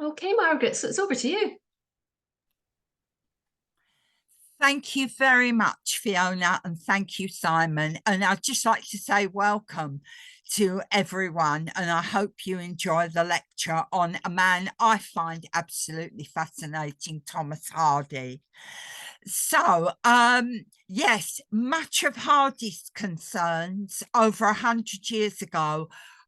Okay, Margaret, so it's over to you. Thank you very much, Fiona, and thank you, Simon. And I'd just like to say welcome to everyone, and I hope you enjoy the lecture on a man I find absolutely fascinating, Thomas Hardy. So, yes, much of Hardy's concerns over 100 years ago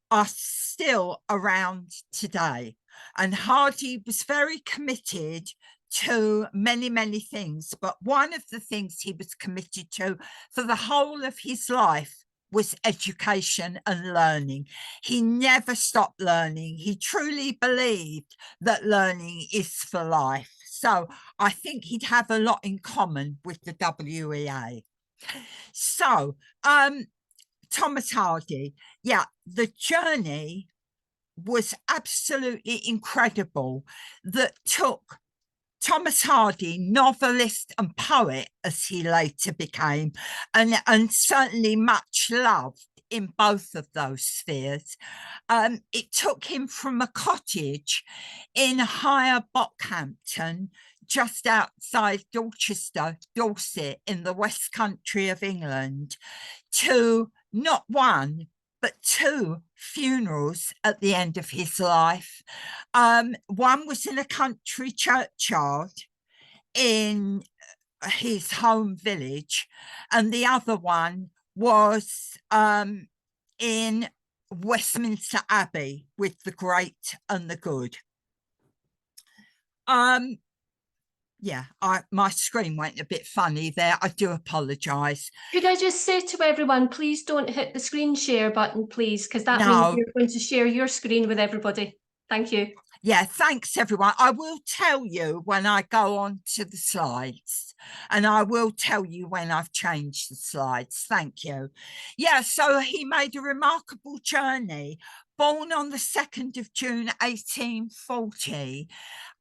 are still around today. And Hardy was very committed to many, many things. But one of the things he was committed to for the whole of his life was education and learning. He never stopped learning. He truly believed that learning is for life. So I think he'd have a lot in common with the WEA. So, Thomas Hardy, yeah, the journey was absolutely incredible that took Thomas Hardy, novelist and poet, as he later became, and certainly much loved in both of those spheres. It took him from a cottage in Higher Bockhampton, just outside Dorchester, Dorset, in the West Country of England, to not one, but two funerals at the end of his life. One was in a country churchyard in his home village, and the other one was in Westminster Abbey with the great and the good. Yeah, my screen went a bit funny there. I do apologise. Could I just say to everyone, please don't hit the screen share button, please, because that means No. you're going to share your screen with everybody. Thank you. Yeah, thanks everyone. I will tell you when I go on to the slides, and I will tell you when I've changed the slides. Thank you. Yeah, so he made a remarkable journey, born on the 2nd of June 1840,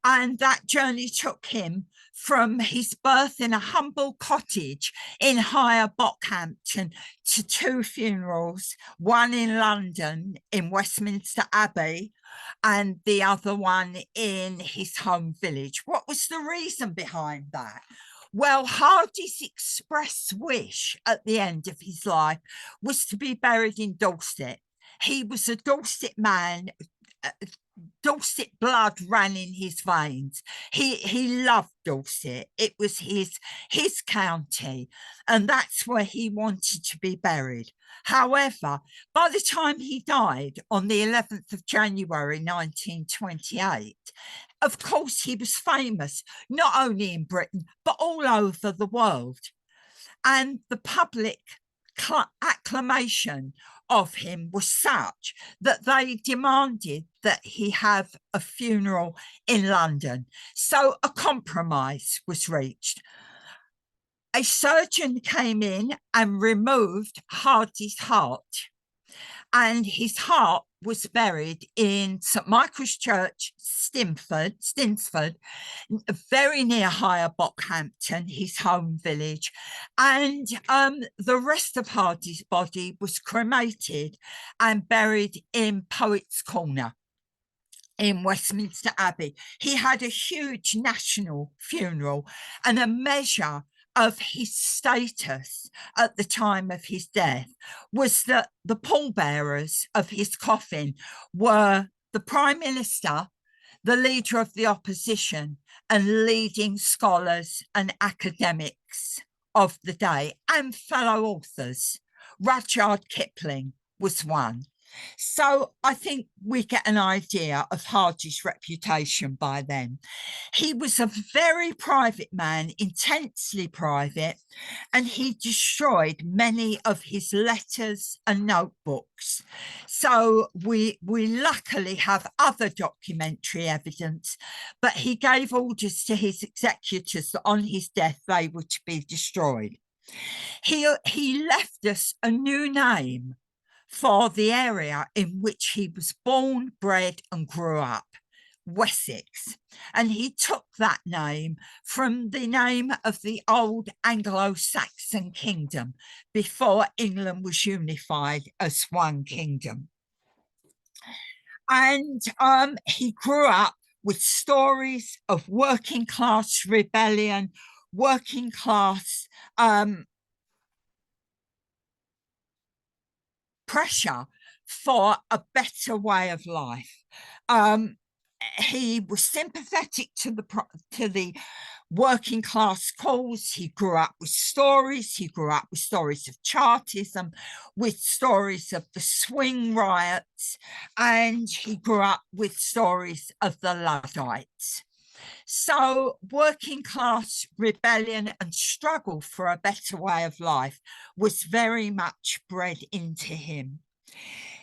and that journey took him from his birth in a humble cottage in Higher Bockhampton to two funerals, one in London in Westminster Abbey and the other one in his home village. What was the reason behind that? Well, Hardy's express wish at the end of his life was to be buried in Dorset. He was a Dorset man. Dorset blood ran in his veins. He loved Dorset. It was his county, and that's where he wanted to be buried. However, by the time he died on the 11th of January 1928, of course he was famous not only in Britain but all over the world, and the public acclamation of him was such that they demanded that he have a funeral in London. So a compromise was reached. A surgeon came in and removed Hardy's heart, and his heart was buried in St Michael's Church, Stinsford, very near Higher Bockhampton, his home village. And the rest of Hardy's body was cremated and buried in Poets' Corner in Westminster Abbey. He had a huge national funeral, and a measure of his status at the time of his death was that the pallbearers of his coffin were the Prime Minister, the leader of the opposition, and leading scholars and academics of the day, and fellow authors. Rudyard Kipling was one. So I think we get an idea of Hardy's reputation by then. He was a very private man, intensely private, and he destroyed many of his letters and notebooks. So we luckily have other documentary evidence, but he gave orders to his executors that on his death they were to be destroyed. He left us a new name for the area in which he was born, bred, and grew up, Wessex. And he took that name from the name of the old Anglo-Saxon kingdom before England was unified as one kingdom. And he grew up with stories of working class rebellion, working class pressure for a better way of life. He was sympathetic to the working class cause. He grew up with stories. He grew up with stories of Chartism, with stories of the swing riots, and he grew up with stories of the Luddites. So working class rebellion and struggle for a better way of life was very much bred into him.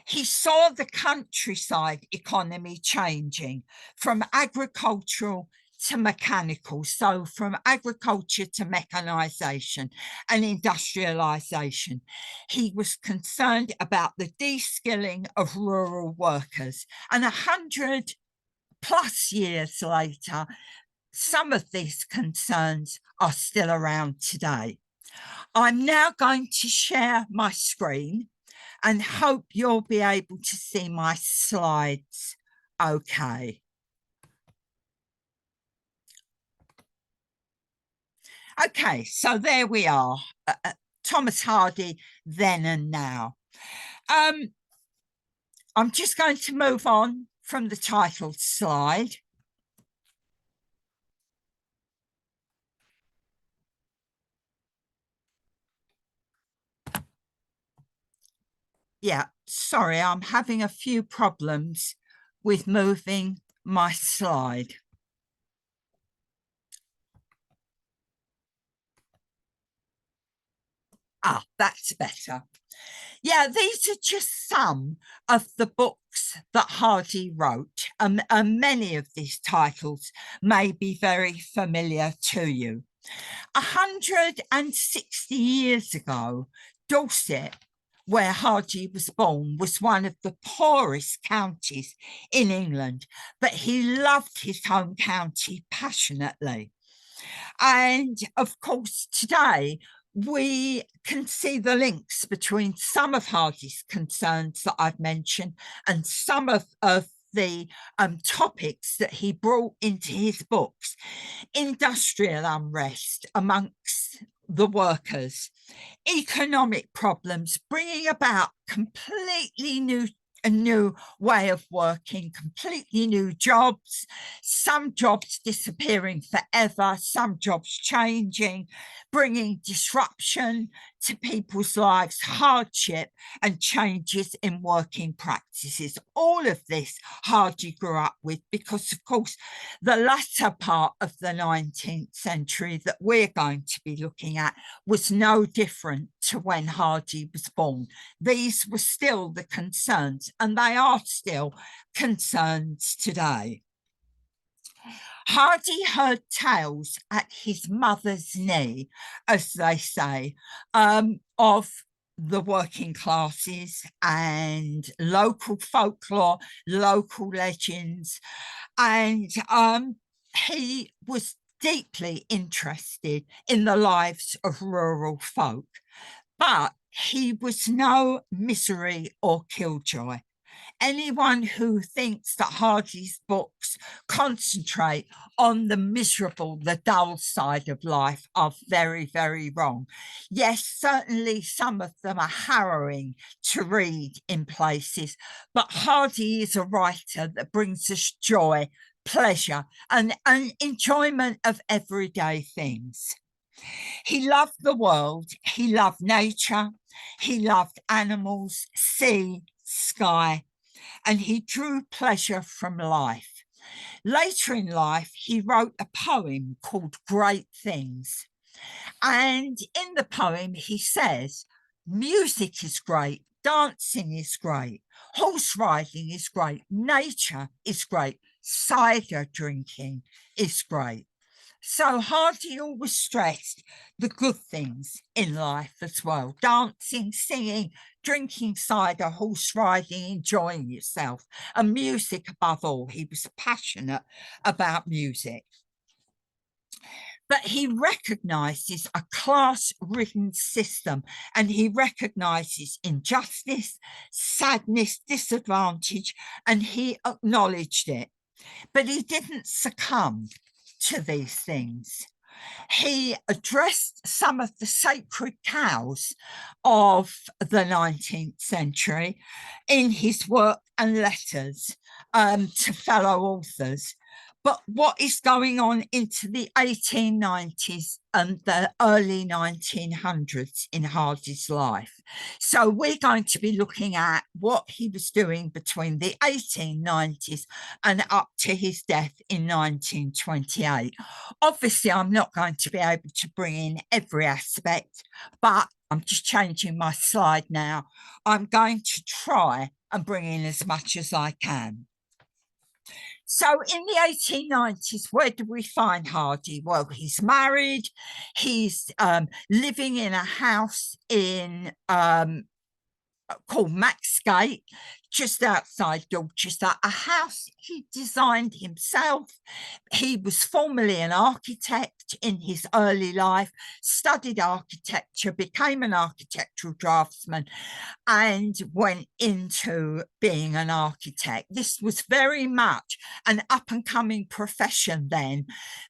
He saw the countryside economy changing from agricultural to mechanical, so from agriculture to mechanisation and industrialisation. He was concerned about the de-skilling of rural workers, and 100+ years later, some of these concerns are still around today. I'm now going to share my screen and hope you'll be able to see my slides okay. Okay, so there we are. Thomas Hardy, then and now. I'm just going to move on from the title slide. Yeah, sorry, I'm having a few problems with moving my slide. Ah, that's better. Yeah, these are just some of the books that Hardy wrote, and many of these titles may be very familiar to you. 160 years ago, Dorset, where Hardy was born, was one of the poorest counties in England, but he loved his home county passionately. And of course, today, we can see the links between some of Hardy's concerns that I've mentioned and some of the topics that he brought into his books. Industrial unrest amongst the workers, economic problems, bringing about a new way of working, completely new jobs, some jobs disappearing forever, some jobs changing, bringing disruption to people's lives, hardship and changes in working practices. All of this Hardy grew up with because, of course, the latter part of the 19th century that we're going to be looking at was no different to when Hardy was born. These were still the concerns, and they are still concerns today. Hardy heard tales at his mother's knee, as they say, of the working classes and local folklore, local legends, and he was deeply interested in the lives of rural folk, but he was no misery or killjoy. Anyone who thinks that Hardy's books concentrate on the miserable, the dull side of life are very, very wrong. Yes, certainly some of them are harrowing to read in places, but Hardy is a writer that brings us joy, pleasure, and an enjoyment of everyday things. He loved the world, he loved nature, he loved animals, sea, sky, and he drew pleasure from life. Later in life, he wrote a poem called Great Things. And in the poem, he says, music is great, dancing is great, horse riding is great, nature is great, cider drinking is great. So Hardy always stressed the good things in life as well. Dancing, singing, drinking cider, horse riding, enjoying yourself, and music above all. He was passionate about music. But he recognises a class-ridden system, and he recognises injustice, sadness, disadvantage, and he acknowledged it. But he didn't succumb to these things. He addressed some of the sacred cows of the 19th century in his work and letters to fellow authors. But what is going on into the 1890s and the early 1900s in Hardy's life? So we're going to be looking at what he was doing between the 1890s and up to his death in 1928. Obviously, I'm not going to be able to bring in every aspect, but I'm just changing my slide now. I'm going to try and bring in as much as I can. So in the 1890s, where do we find Hardy? Well, he's married. He's living in a house in called Maxgate, just outside Dorchester, a house he designed himself. He was formerly an architect in his early life, studied architecture, became an architectural draftsman, and went into being an architect. This was very much an up-and-coming profession then,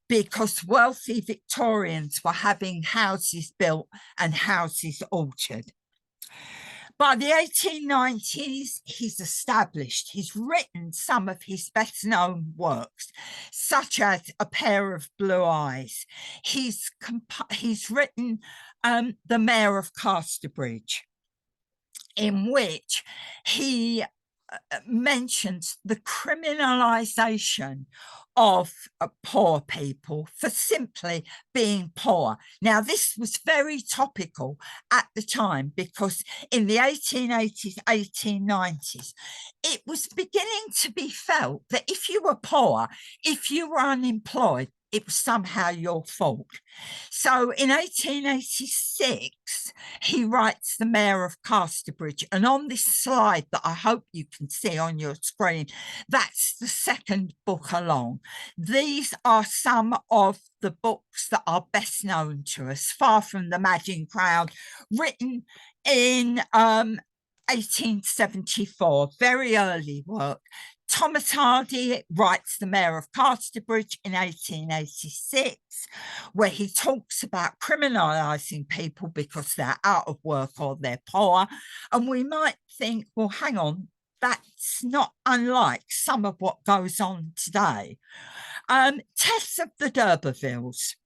because wealthy Victorians were having houses built and houses altered. By the 1890s, he's established. He's written some of his best-known works, such as A Pair of Blue Eyes. He's written The Mayor of Casterbridge, in which he mentions the criminalisation of poor people for simply being poor. Now, this was very topical at the time, because in the 1880s, 1890s, it was beginning to be felt that if you were poor, if you were unemployed, it was somehow your fault. So in 1886, he writes The Mayor of Casterbridge. And on this slide that I hope you can see on your screen, that's the second book along. These are some of the books that are best known to us. Far from the Madding Crowd, written in 1874, very early work. Thomas Hardy writes The Mayor of Casterbridge in 1886, where he talks about criminalising people because they're out of work or they're poor. And we might think, well, hang on, that's not unlike some of what goes on today. Tess of the D'Urbervilles,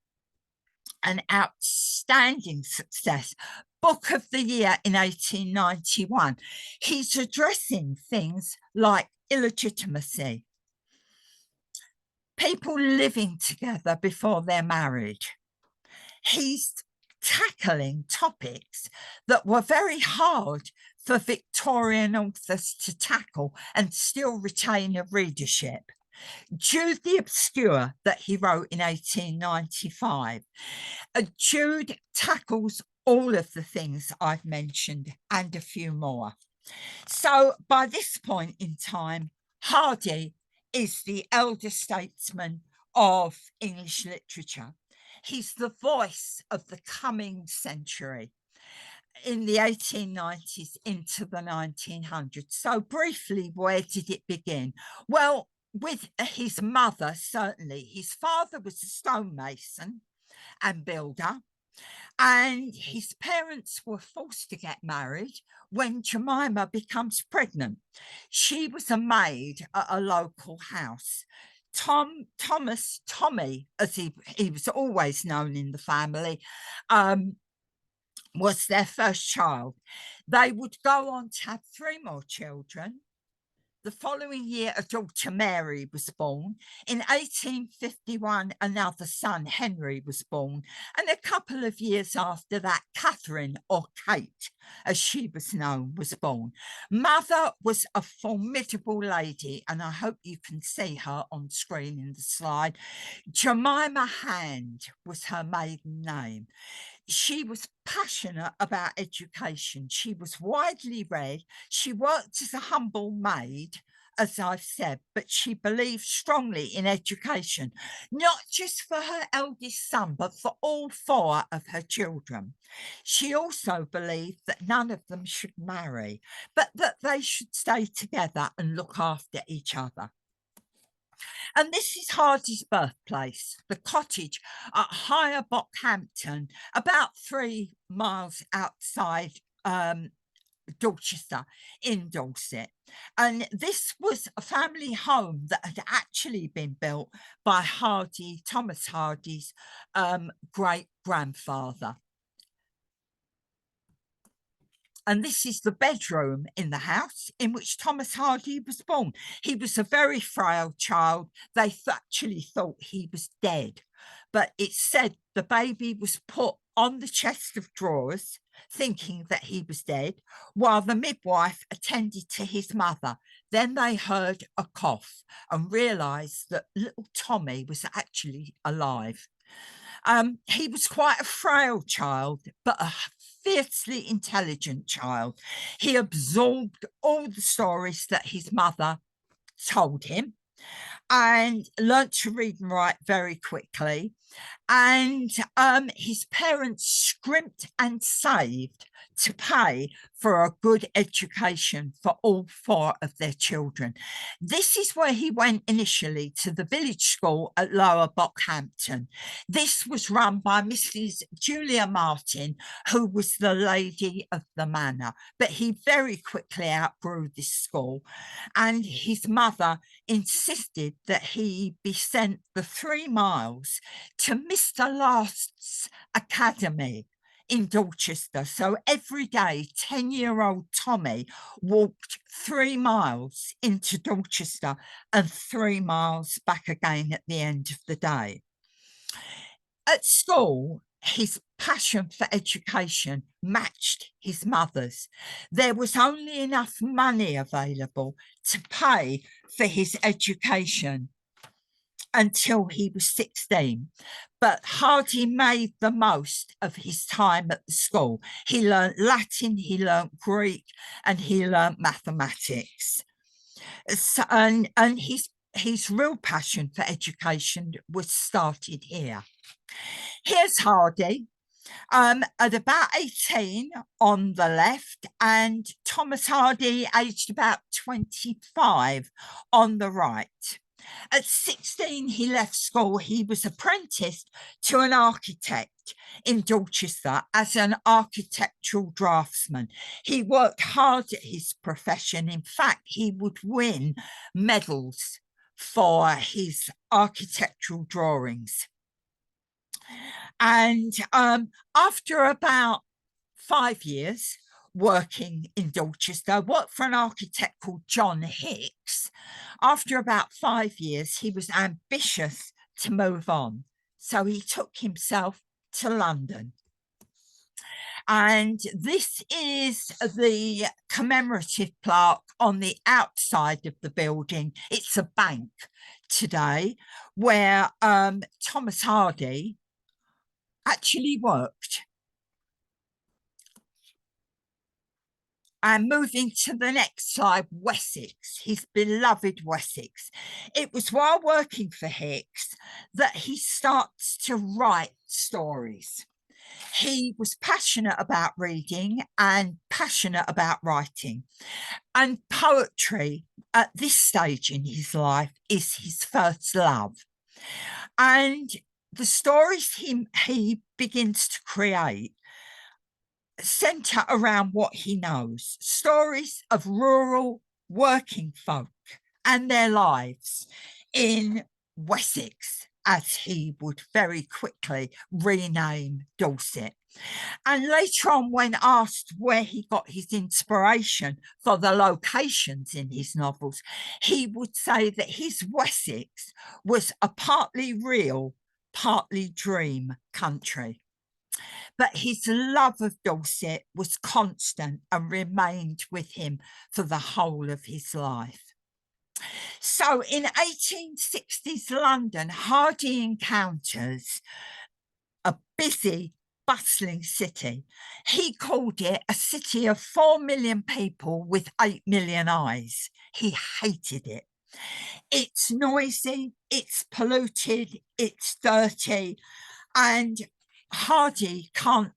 an outstanding success. Book of the Year in 1891. He's addressing things like illegitimacy, people living together before they're married. He's tackling topics that were very hard for Victorian authors to tackle and still retain a readership. Jude the Obscure, that he wrote in 1895. Jude tackles all of the things I've mentioned and a few more. So by this point in time, Hardy is the elder statesman of English literature. He's the voice of the coming century in the 1890s into the 1900s. So briefly, where did it begin? Well, with his mother, certainly. His father was a stonemason and builder, and his parents were forced to get married when Jemima becomes pregnant. She was a maid at a local house. Tommy, as he was always known in the family, was their first child. They would go on to have 3 more children. The following year, a daughter, Mary, was born. In 1851, another son, Henry, was born. And a couple of years after that, Catherine, or Kate, as she was known, was born. Mother was a formidable lady, and I hope you can see her on screen in the slide. Jemima Hand was her maiden name. She was passionate about education. She was widely read. She worked as a humble maid, as I've said, but she believed strongly in education, not just for her eldest son, but for all 4 of her children. She also believed that none of them should marry, but that they should stay together and look after each other. And this is Hardy's birthplace, the cottage at Higher Bockhampton, about 3 miles outside Dorchester in Dorset. And this was a family home that had actually been built by Thomas Hardy's great grandfather. And this is the bedroom in the house in which Thomas Hardy was born. He was a very frail child. They actually thought he was dead, but it's said the baby was put on the chest of drawers, thinking that he was dead, while the midwife attended to his mother. Then they heard a cough and realised that little Tommy was actually alive. He was quite a frail child, but a fiercely intelligent child. He absorbed all the stories that his mother told him and learnt to read and write very quickly. And his parents scrimped and saved to pay for a good education for all 4 of their children. This is where he went initially, to the village school at Lower Bockhampton. This was run by Mrs. Julia Martin, who was the lady of the manor, but he very quickly outgrew this school, and his mother insisted that he be sent the 3 miles to Mr. Last's academy in Dorchester. So every day, 10-year-old Tommy walked 3 miles into Dorchester and 3 miles back again at the end of the day. At school, his passion for education matched his mother's. There was only enough money available to pay for his education until he was 16. But Hardy made the most of his time at the school. He learnt Latin, he learnt Greek, and he learnt mathematics. So, and his real passion for education was started here. Here's Hardy at about 18 on the left, and Thomas Hardy, aged about 25, on the right. At 16, he left school. He was apprenticed to an architect in Dorchester as an architectural draftsman. He worked hard at his profession. In fact, he would win medals for his architectural drawings. And after about 5 years working in Dorchester, worked for an architect called John Hicks. After about 5 years, he was ambitious to move on. So he took himself to London. And this is the commemorative plaque on the outside of the building. It's a bank today where Thomas Hardy actually worked. And moving to the next slide, Wessex, his beloved Wessex. It was while working for Hicks that he starts to write stories. He was passionate about reading and passionate about writing. And poetry at this stage in his life is his first love. And the stories he begins to create centre around what he knows, stories of rural working folk and their lives in Wessex, as he would very quickly rename Dorset. And later on, when asked where he got his inspiration for the locations in his novels, he would say that his Wessex was a partly real, partly dream country. But his love of Dorset was constant and remained with him for the whole of his life. So in 1860s London, Hardy encounters a busy, bustling city. He called it a city of 4 million people with 8 million eyes. He hated it. It's noisy, it's polluted, it's dirty, and Hardy can't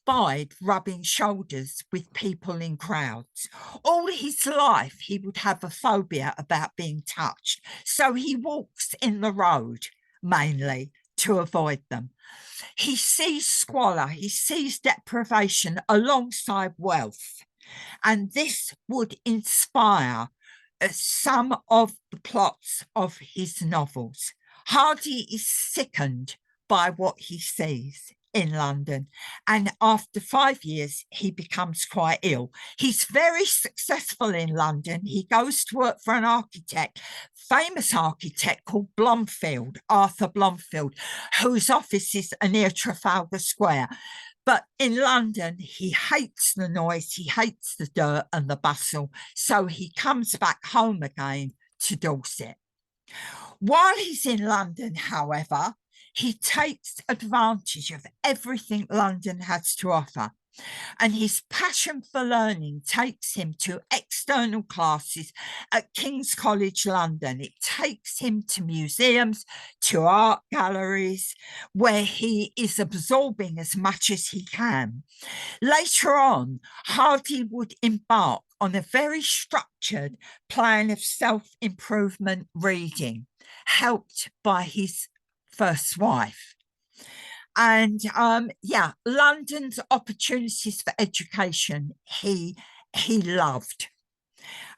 abide rubbing shoulders with people in crowds. All his life, he would have a phobia about being touched. So he walks in the road mainly to avoid them. He sees squalor, he sees deprivation alongside wealth. And this would inspire some of the plots of his novels. Hardy is sickened by what he sees in London, and after 5 years he becomes quite ill. He's very successful in London. He goes to work for an architect, famous architect called Blomfield, Arthur Blomfield, whose office is near Trafalgar Square. But in London, he hates the noise, he hates the dirt and the bustle, so he comes back home again to Dorset. While he's in London, however, he takes advantage of everything London has to offer. And his passion for learning takes him to external classes at King's College London. It takes him to museums, to art galleries, where he is absorbing as much as he can. Later on, Hardy would embark on a very structured plan of self-improvement reading, helped by his first wife. And yeah, London's opportunities for education, he loved.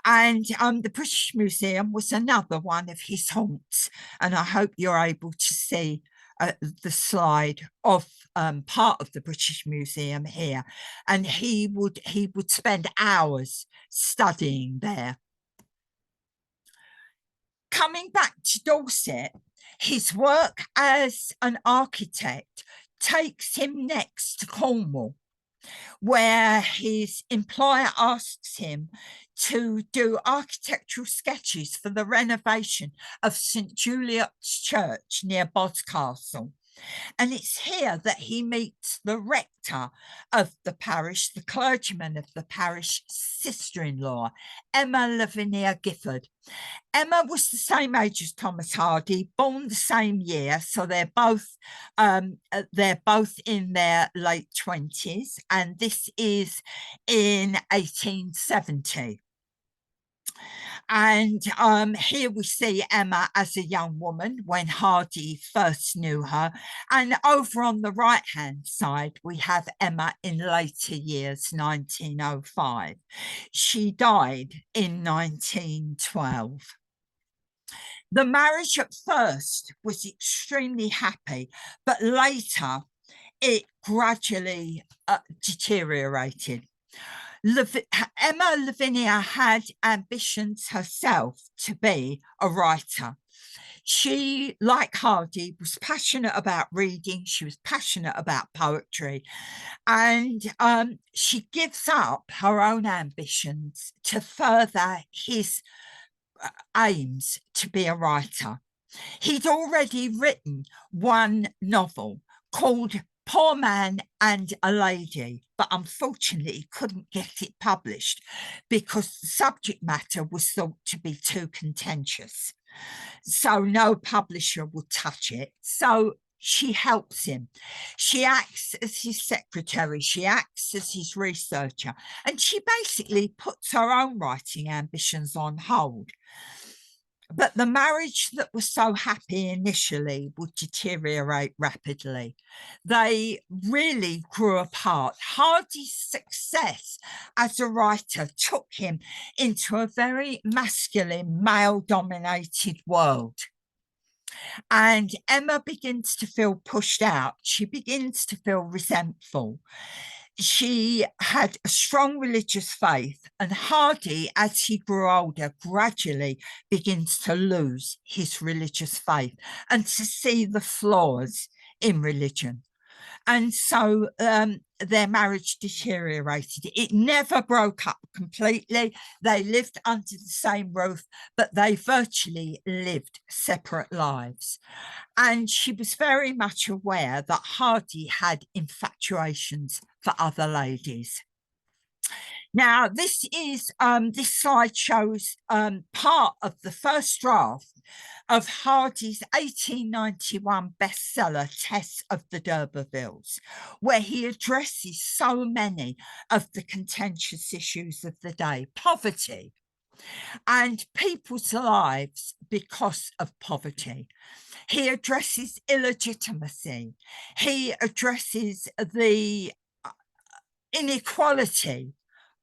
And the British Museum was another one of his haunts. And I hope you're able to see the slide of part of the British Museum here. And he would spend hours studying there. Coming back to Dorset, his work as an architect takes him next to Cornwall, where his employer asks him to do architectural sketches for the renovation of St Juliot's Church near Boscastle. And it's here that he meets the rector of the parish, the clergyman of the parish, sister-in-law, Emma Lavinia Gifford. Emma was the same age as Thomas Hardy, born the same year, so they're both in their late 20s, and this is in 1870. And here we see Emma as a young woman when Hardy first knew her. And over on the right-hand side, we have Emma in later years, 1905. She died in 1912. The marriage at first was extremely happy, but later it gradually deteriorated. Emma Lavinia had ambitions herself to be a writer. She, like Hardy, was passionate about reading. She was passionate about poetry. And she gives up her own ambitions to further his aims to be a writer. He'd already written one novel called Poor Man and a Lady, but unfortunately couldn't get it published because the subject matter was thought to be too contentious. So no publisher would touch it. So she helps him. She acts as his secretary. She acts as his researcher. And she basically puts her own writing ambitions on hold. But the marriage that was so happy initially would deteriorate rapidly. They really grew apart. Hardy's success as a writer took him into a very masculine, male-dominated world. And Emma begins to feel pushed out. She begins to feel resentful. She had a strong religious faith, and Hardy, as he grew older, gradually begins to lose his religious faith and to see the flaws in religion. And so their marriage deteriorated. It never broke up completely. They lived under the same roof, but they virtually lived separate lives. And she was very much aware that Hardy had infatuations for other ladies. Now, this slide shows part of the first draft of Hardy's 1891 bestseller, Tess of the D'Urbervilles, where he addresses so many of the contentious issues of the day: poverty and people's lives because of poverty. He addresses illegitimacy. He addresses the inequality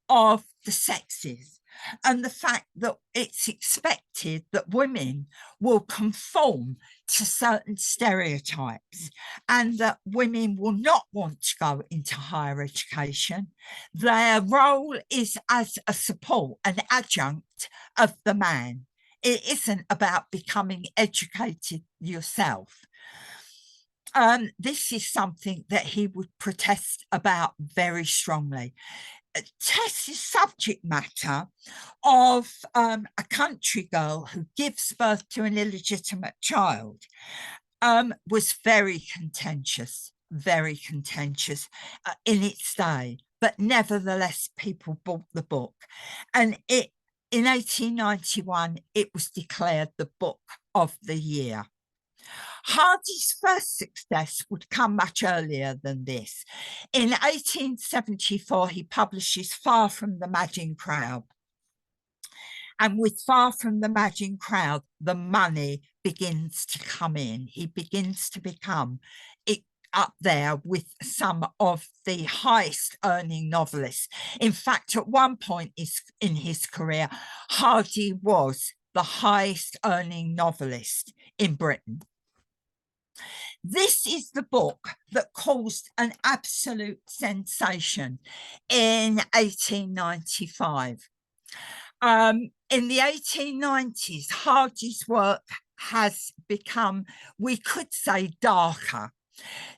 of the sexes and the fact that it's expected that women will conform to certain stereotypes and that women will not want to go into higher education. Their role is as a support, an adjunct of the man. It isn't about becoming educated yourself. This is something that he would protest about very strongly. Tess's subject matter of a country girl who gives birth to an illegitimate child was very contentious in its day, but nevertheless people bought the book, and in 1891 it was declared the book of the year. Hardy's first success would come much earlier than this. In 1874, he publishes Far from the Madding Crowd. And with Far from the Madding Crowd, the money begins to come in. He begins to become up there with some of the highest earning novelists. In fact, at one point in his career, Hardy was the highest earning novelist in Britain. This is the book that caused an absolute sensation in 1895. In the 1890s, Hardy's work has become, we could say, darker.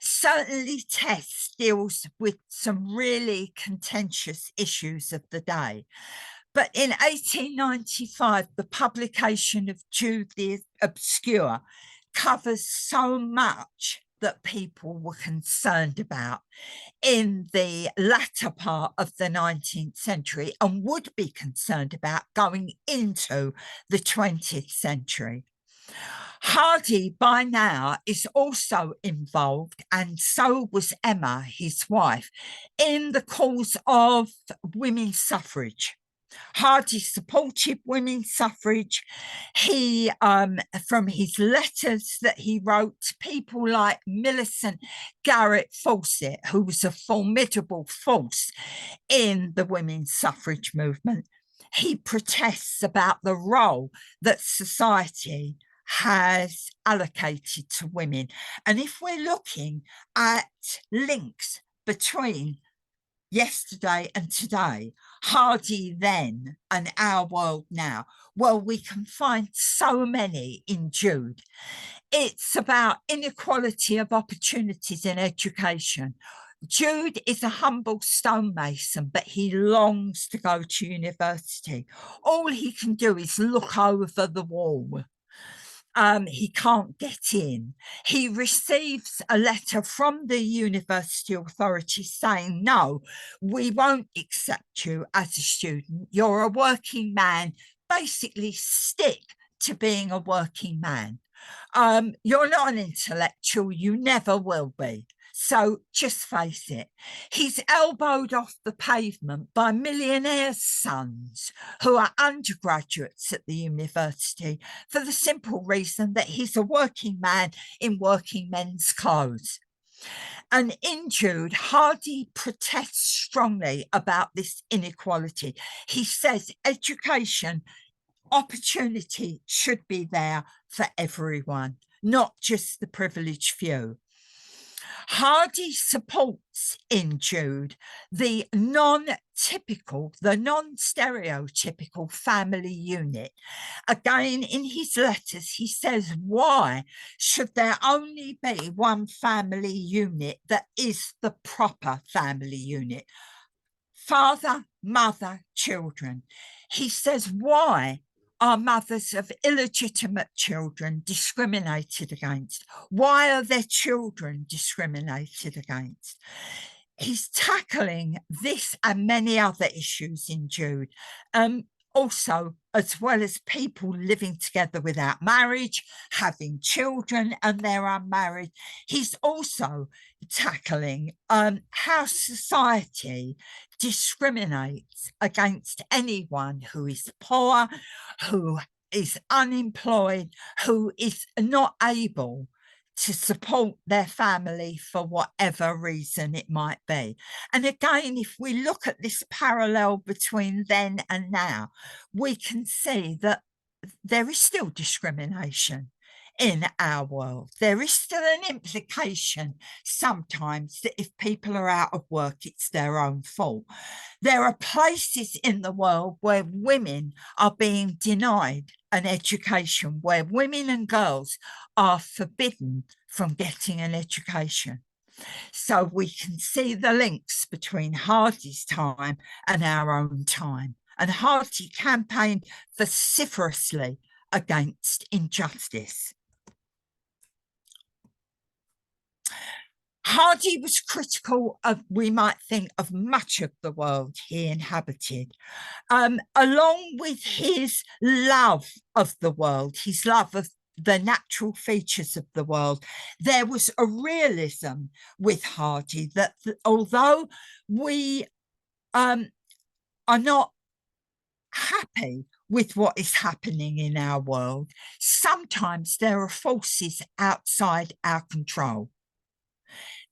Certainly Tess deals with some really contentious issues of the day. But in 1895, the publication of Jude the Obscure covers so much that people were concerned about in the latter part of the 19th century and would be concerned about going into the 20th century. Hardy by now is also involved, and so was Emma, his wife, in the cause of women's suffrage. Hardy supported women's suffrage. He, from his letters that he wrote to people like Millicent Garrett Fawcett, who was a formidable force in the women's suffrage movement, he protests about the role that society has allocated to women. And if we're looking at links between yesterday and today, Hardy then and our world now, well, we can find so many in Jude. It's about inequality of opportunities in education. Jude is a humble stonemason, but he longs to go to university. All he can do is look over the wall. He can't get in. He receives a letter from the university authority saying, no, we won't accept you as a student. You're a working man. Basically, stick to being a working man. You're not an intellectual. You never will be. So just face it. He's elbowed off the pavement by millionaires' sons who are undergraduates at the university for the simple reason that he's a working man in working men's clothes. And in Jude, Hardy protests strongly about this inequality. He says education, opportunity should be there for everyone, not just the privileged few. Hardy supports in Jude the non-typical, the non-stereotypical family unit. Again, in his letters, he says, why should there only be one family unit that is the proper family unit? Father, mother, children. He says, why are mothers of illegitimate children discriminated against? Why are their children discriminated against? He's tackling this and many other issues in Jude. Also, as well as people living together without marriage, having children and they're unmarried, he's also tackling how society discriminates against anyone who is poor, who is unemployed, who is not able to support their family for whatever reason it might be. And again, if we look at this parallel between then and now, we can see that there is still discrimination in our world. There is still an implication sometimes that if people are out of work, it's their own fault. There are places in the world where women are being denied an education, where women and girls are forbidden from getting an education. So we can see the links between Hardy's time and our own time. And Hardy campaigned vociferously against injustice. Hardy was critical of, we might think, of much of the world he inhabited. Along with his love of the world, his love of the natural features of the world, there was a realism with Hardy that although we are not happy with what is happening in our world, sometimes there are forces outside our control.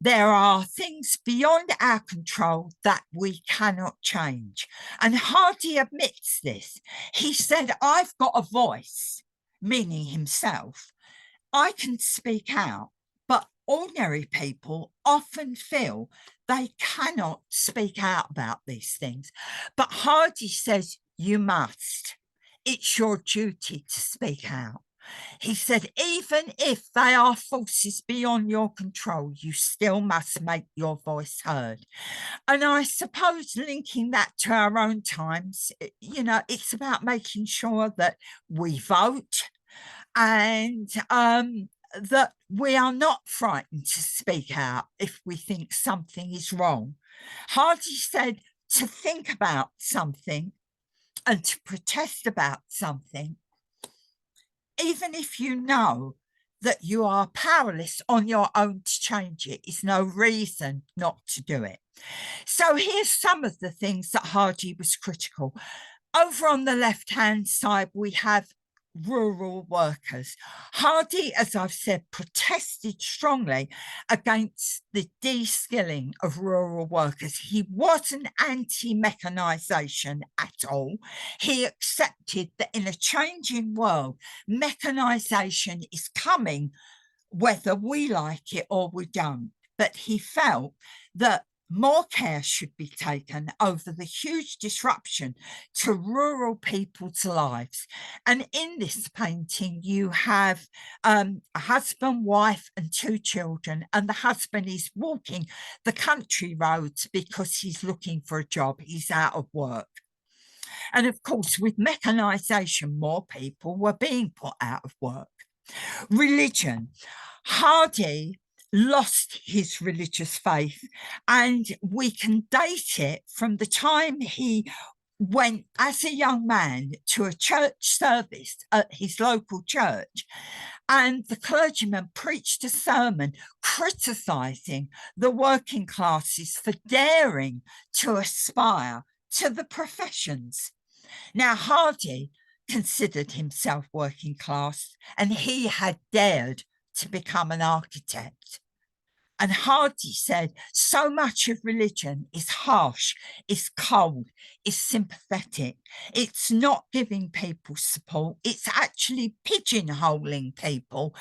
There are things beyond our control that we cannot change. And Hardy admits this. He said, I've got a voice, meaning himself. I can speak out, but ordinary people often feel they cannot speak out about these things. But Hardy says, you must. It's your duty to speak out. He said, even if they are forces beyond your control, you still must make your voice heard. And I suppose linking that to our own times, you know, it's about making sure that we vote and that we are not frightened to speak out if we think something is wrong. Hardy said to think about something and to protest about something, even if you know that you are powerless on your own to change it, is no reason not to do it. So here's some of the things that Hardy was critical. Over on the left-hand side, we have rural workers. Hardy, as I've said, protested strongly against the de-skilling of rural workers. He wasn't anti-mechanisation at all. He accepted that in a changing world, mechanisation is coming whether we like it or we don't. But he felt that more care should be taken over the huge disruption to rural people's lives. And in this painting, you have a husband, wife, and 2 children, and the husband is walking the country roads because he's looking for a job. He's out of work. And of course, with mechanisation, more people were being put out of work. Religion. Hardy lost his religious faith, and we can date it from the time he went as a young man to a church service at his local church, and the clergyman preached a sermon criticising the working classes for daring to aspire to the professions. Now, Hardy considered himself working class, and he had dared to become an architect. And Hardy said, so much of religion is harsh, is cold, is sympathetic. It's not giving people support. It's actually pigeonholing people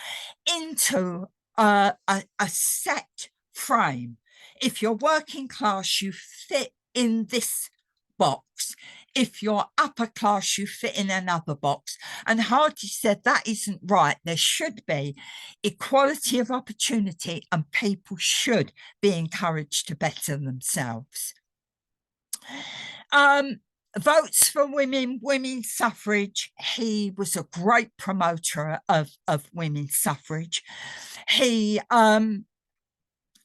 into a set frame. If you're working class, you fit in this box. If you're upper class, you fit in another box. And Hardy said that isn't right. There should be equality of opportunity, and people should be encouraged to better themselves. Votes for women, women's suffrage. He was a great promoter of women's suffrage. He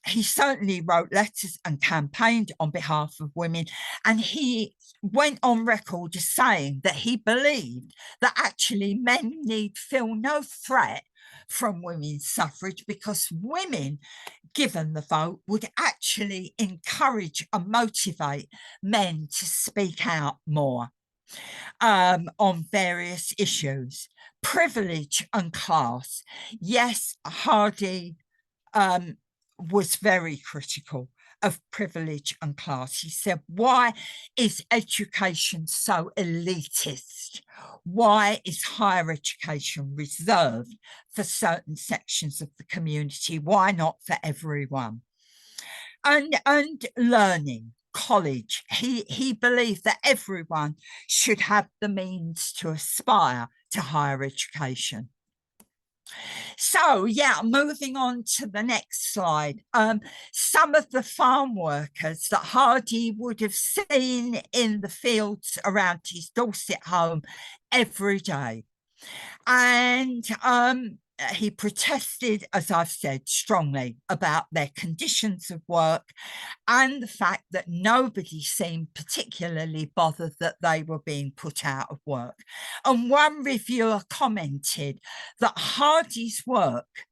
he certainly wrote letters and campaigned on behalf of women, and he went on record as saying that he believed that actually men need feel no threat from women's suffrage, because women, given the vote, would actually encourage and motivate men to speak out more on various issues. Privilege and class. Yes, Hardy was very critical of privilege and class. He said, why is education so elitist? Why is higher education reserved for certain sections of the community? Why not for everyone? And learning, college. He believed that everyone should have the means to aspire to higher education. So, yeah, moving on to the next slide. Some of the farm workers that Hardy would have seen in the fields around his Dorset home every day. And he protested, as I've said, strongly about their conditions of work and the fact that nobody seemed particularly bothered that they were being put out of work. And one reviewer commented that Hardy's work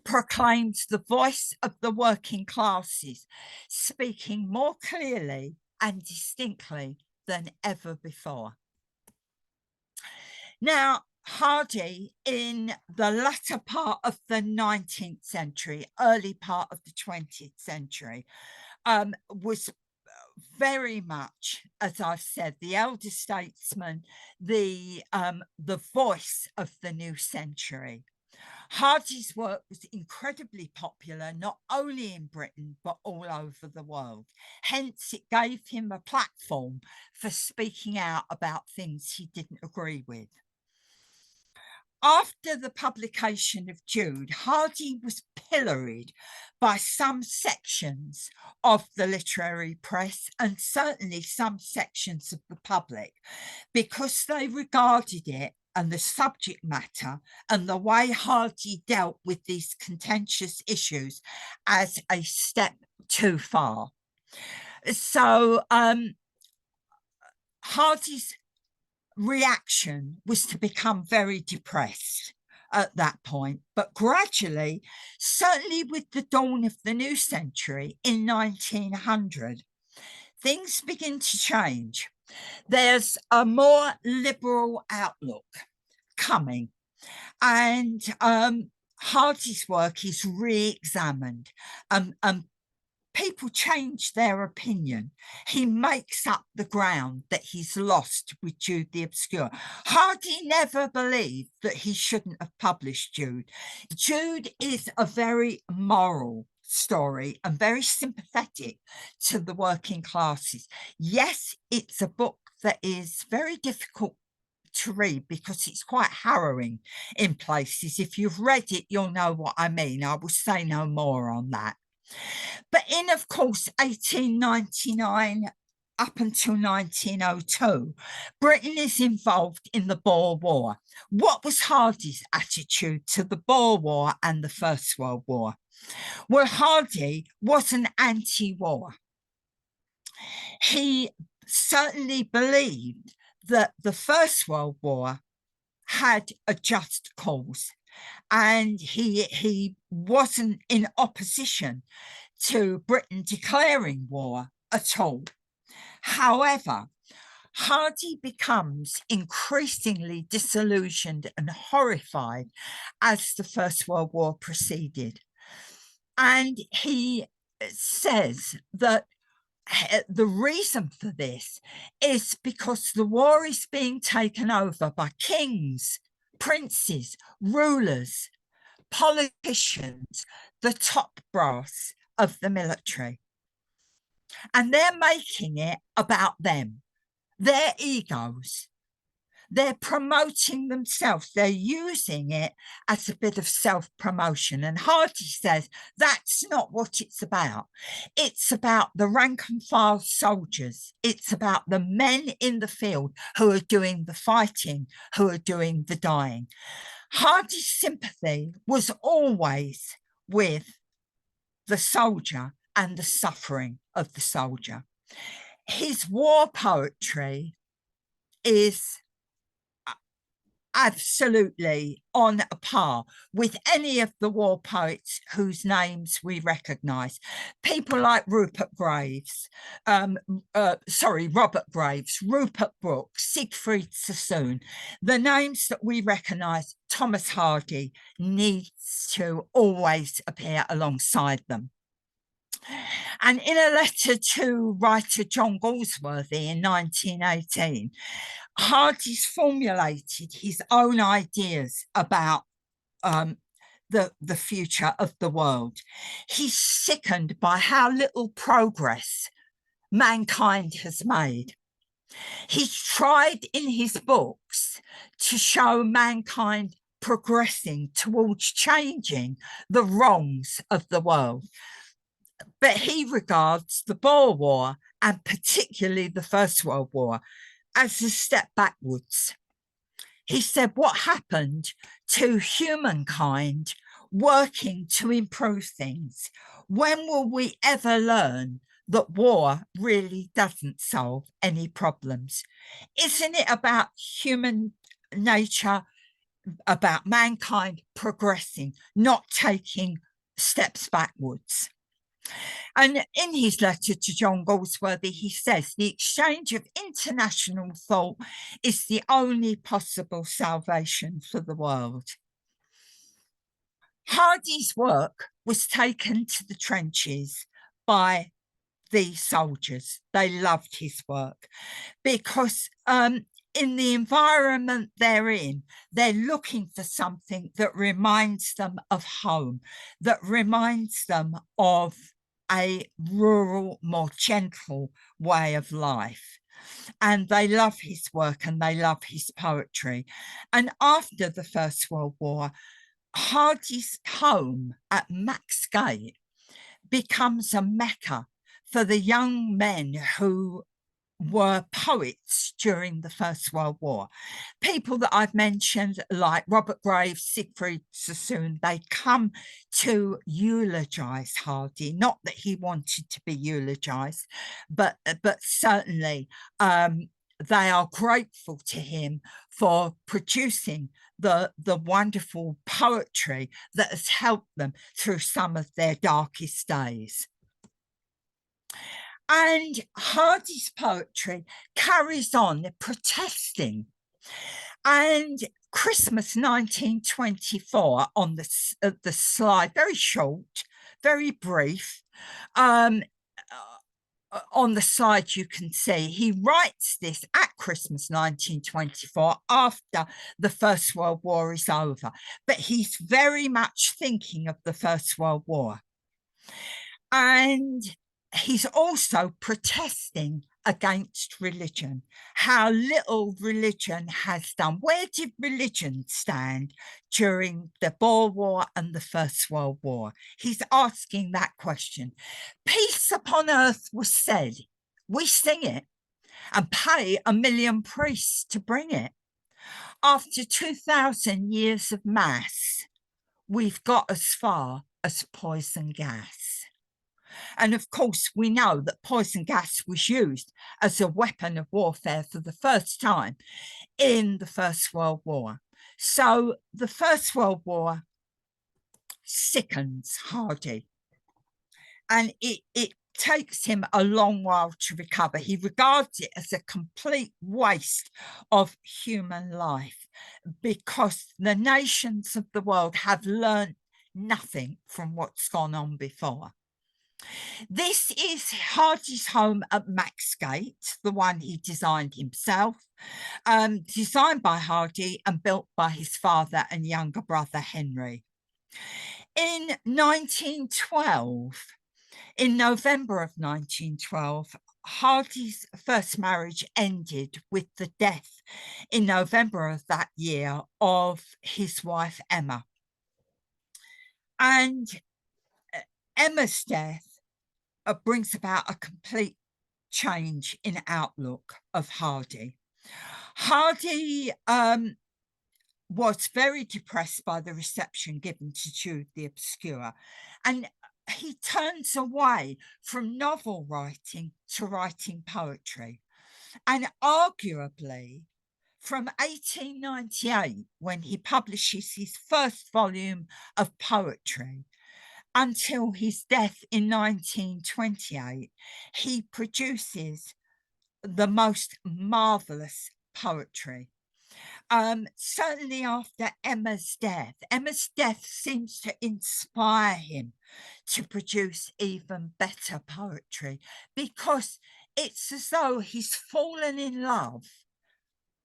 proclaims the voice of the working classes, speaking more clearly and distinctly than ever before. Now, Hardy, in the latter part of the 19th century, early part of the 20th century, was very much, as I've said, the elder statesman, the voice of the new century. Hardy's work was incredibly popular, not only in Britain, but all over the world. Hence, it gave him a platform for speaking out about things he didn't agree with. After the publication of Jude, Hardy was pilloried by some sections of the literary press and certainly some sections of the public, because they regarded it and the subject matter and the way Hardy dealt with these contentious issues as a step too far. So Hardy's reaction was to become very depressed at that point, but gradually, certainly with the dawn of the new century in 1900, things begin to change. There's a more liberal outlook coming, and Hardy's work is re-examined, and people change their opinion. He makes up the ground that he's lost with Jude the Obscure. Hardy never believed that he shouldn't have published Jude. Jude is a very moral story and very sympathetic to the working classes. Yes, it's a book that is very difficult to read because it's quite harrowing in places. If you've read it, you'll know what I mean. I will say no more on that. But in, of course, 1899 up until 1902, Britain is involved in the Boer War. What was Hardy's attitude to the Boer War and the First World War? Well, Hardy was an anti-war. He certainly believed that the First World War had a just cause, and he wasn't in opposition to Britain declaring war at all. However, Hardy becomes increasingly disillusioned and horrified as the First World War proceeded. And he says that the reason for this is because the war is being taken over by kings, princes, rulers, politicians, the top brass of the military. And they're making it about them, their egos. They're promoting themselves. They're using it as a bit of self-promotion. And Hardy says that's not what it's about. It's about the rank and file soldiers. It's about the men in the field who are doing the fighting, who are doing the dying. Hardy's sympathy was always with the soldier and the suffering of the soldier. His war poetry is absolutely on a par with any of the war poets whose names we recognise. People like Robert Graves, Rupert Brooke, Siegfried Sassoon, the names that we recognise, Thomas Hardy needs to always appear alongside them. And in a letter to writer John Galsworthy in 1918, Hardy's formulated his own ideas about the future of the world. He's sickened by how little progress mankind has made. He's tried in his books to show mankind progressing towards changing the wrongs of the world. But he regards the Boer War, and particularly the First World War, as a step backwards. He said, what happened to humankind working to improve things? When will we ever learn that war really doesn't solve any problems? Isn't it about human nature, about mankind progressing, not taking steps backwards? And in his letter to John Galsworthy, he says, the exchange of international thought is the only possible salvation for the world. Hardy's work was taken to the trenches by the soldiers. They loved his work because in the environment they're in, they're looking for something that reminds them of home, that reminds them of a rural, more gentle way of life. And they love his work and they love his poetry. And after the First World War, Hardy's home at Max Gate becomes a mecca for the young men who were poets during the First World War. People that I've mentioned, like Robert Graves, Siegfried Sassoon, they come to eulogise Hardy. Not that he wanted to be eulogised, but certainly they are grateful to him for producing the wonderful poetry that has helped them through some of their darkest days. And Hardy's poetry carries on protesting. And Christmas 1924 on the slide, very short, very brief. On the slide you can see he writes this at Christmas 1924 after the First World War is over, but he's very much thinking of the First World War. And he's also protesting against religion, how little religion has done. Where did religion stand during the Boer War and the First World War? He's asking that question. Peace upon earth was said. We sing it and pay 1 million priests to bring it. After 2,000 years of mass, we've got as far as poison gas. And of course, we know that poison gas was used as a weapon of warfare for the first time in the First World War. So the First World War sickens Hardy. And it takes him a long while to recover. He regards it as a complete waste of human life because the nations of the world have learned nothing from what's gone on before. This is Hardy's home at Max Gate, the one he designed himself, designed by Hardy and built by his father and younger brother Henry. In 1912, in November of 1912, Hardy's first marriage ended with the death in November of that year of his wife Emma. And Emma's death brings about a complete change in outlook of Hardy. Hardy was very depressed by the reception given to Jude the Obscure. And he turns away from novel writing to writing poetry. And arguably, from 1898, when he publishes his first volume of poetry, until his death in 1928, he produces the most marvelous poetry. Certainly after Emma's death seems to inspire him to produce even better poetry, because it's as though he's fallen in love